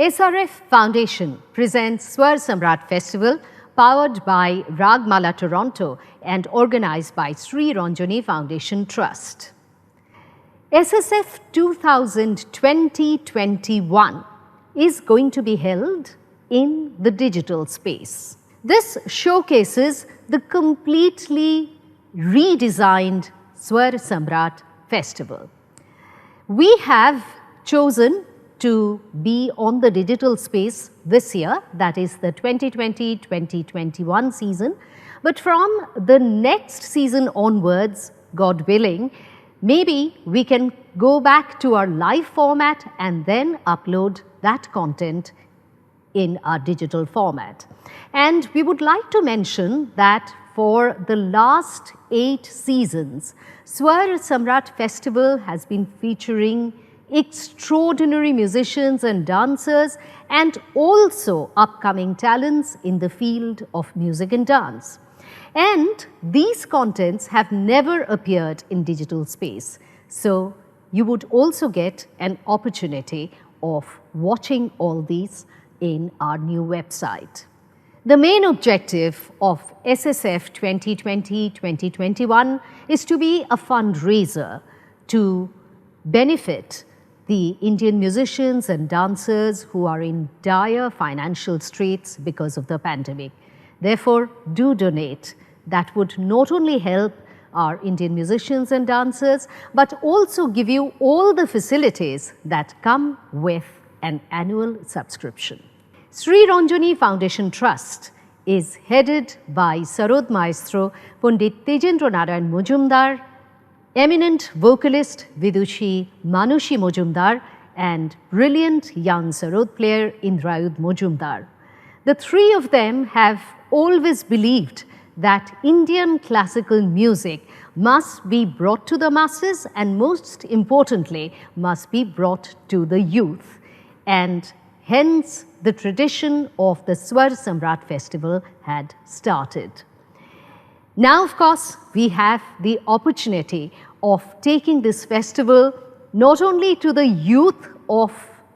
SRF Foundation presents Swar Samrat Festival powered by Ragmala Toronto and organized by Sri Ranjani Foundation Trust. SSF 2020-21 is going to be held in the digital space. This showcases the completely redesigned Swar Samrat Festival. We have chosen to be on the digital space this year, that is the 2020-2021 season. But from the next season onwards, God willing, maybe we can go back to our live format and then upload that content in our digital format. And we would like to mention that for the last 8 seasons, Swar Samrat Festival has been featuring extraordinary musicians and dancers and also upcoming talents in the field of music and dance. And these contents have never appeared in digital space. So you would also get an opportunity of watching all these in our new website. The main objective of SSF 2020-2021 is to be a fundraiser to benefit the Indian musicians and dancers who are in dire financial straits because of the pandemic. Therefore, do donate. That would not only help our Indian musicians and dancers, but also give you all the facilities that come with an annual subscription. Sri Ranjani Foundation Trust is headed by Sarod Maestro Pandit Tejendra Narayan Mujumdar, eminent vocalist Vidushi Manushi Mujumdar and brilliant young sarod player Indrayud Mujumdar. The three of them have always believed that Indian classical music must be brought to the masses and most importantly must be brought to the youth, and hence the tradition of the Swar Samrat Festival had started. Now, of course, we have the opportunity of taking this festival not only to the youth of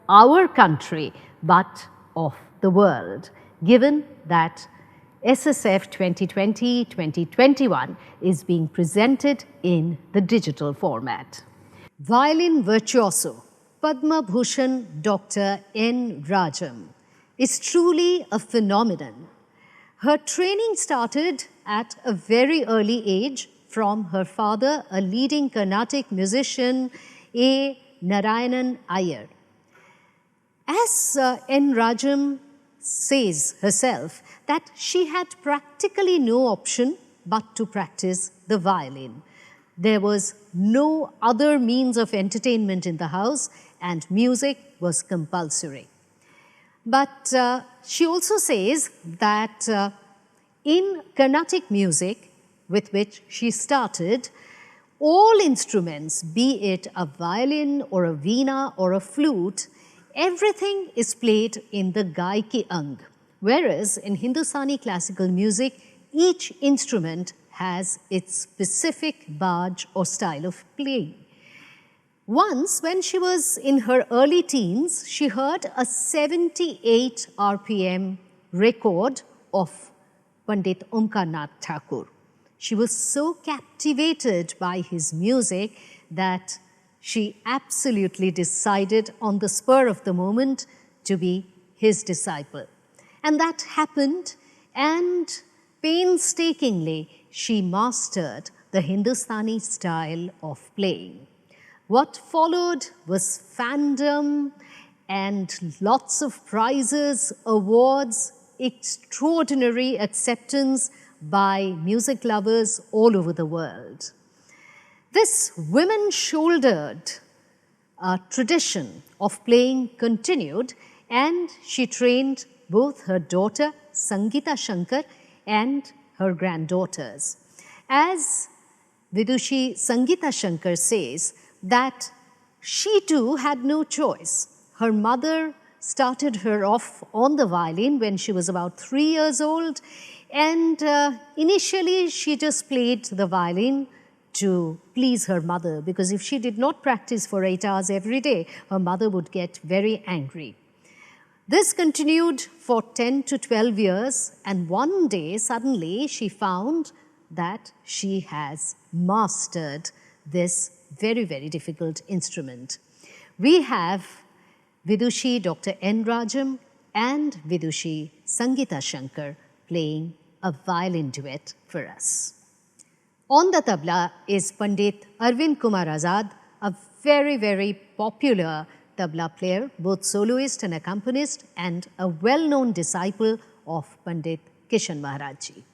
our country, but of the world, given that SSF 2020-2021 is being presented in the digital format. Violin virtuoso Padma Bhushan Dr. N. Rajam is truly a phenomenon. Her training started at a very early age from her father, a leading Carnatic musician, A. Narayanan Iyer. As N. Rajam says herself, that she had practically no option but to practice the violin. There was no other means of entertainment in the house and music was compulsory. But she also says that in Carnatic music, with which she started, all instruments, be it a violin or a veena or a flute, everything is played in the gaiki ang, whereas in Hindustani classical music, each instrument has its specific baj or style of playing. Once, when she was in her early teens, she heard a 78 RPM record of Pandit Omkarnath Thakur. She was so captivated by his music that she absolutely decided on the spur of the moment to be his disciple. And that happened, and painstakingly she mastered the Hindustani style of playing. What followed was fandom and lots of prizes, awards, extraordinary acceptance by music lovers all over the world. This women-shouldered tradition of playing continued, and she trained both her daughter Sangeeta Shankar and her granddaughters. As Vidushi Sangeeta Shankar says, that she too had no choice. Her mother started her off on the violin when she was about 3 years old, and initially she just played the violin to please her mother, because if she did not practice for 8 hours every day, her mother would get very angry. This continued for 10 to 12 years, and one day suddenly she found that she has mastered this very, very difficult instrument. We have Vidushi Dr. N. Rajam and Vidushi Sangeeta Shankar playing a violin duet for us. On the tabla is Pandit Arvind Kumar Azad, a very, very popular tabla player, both soloist and accompanist, and a well-known disciple of Pandit Kishan Maharaj ji.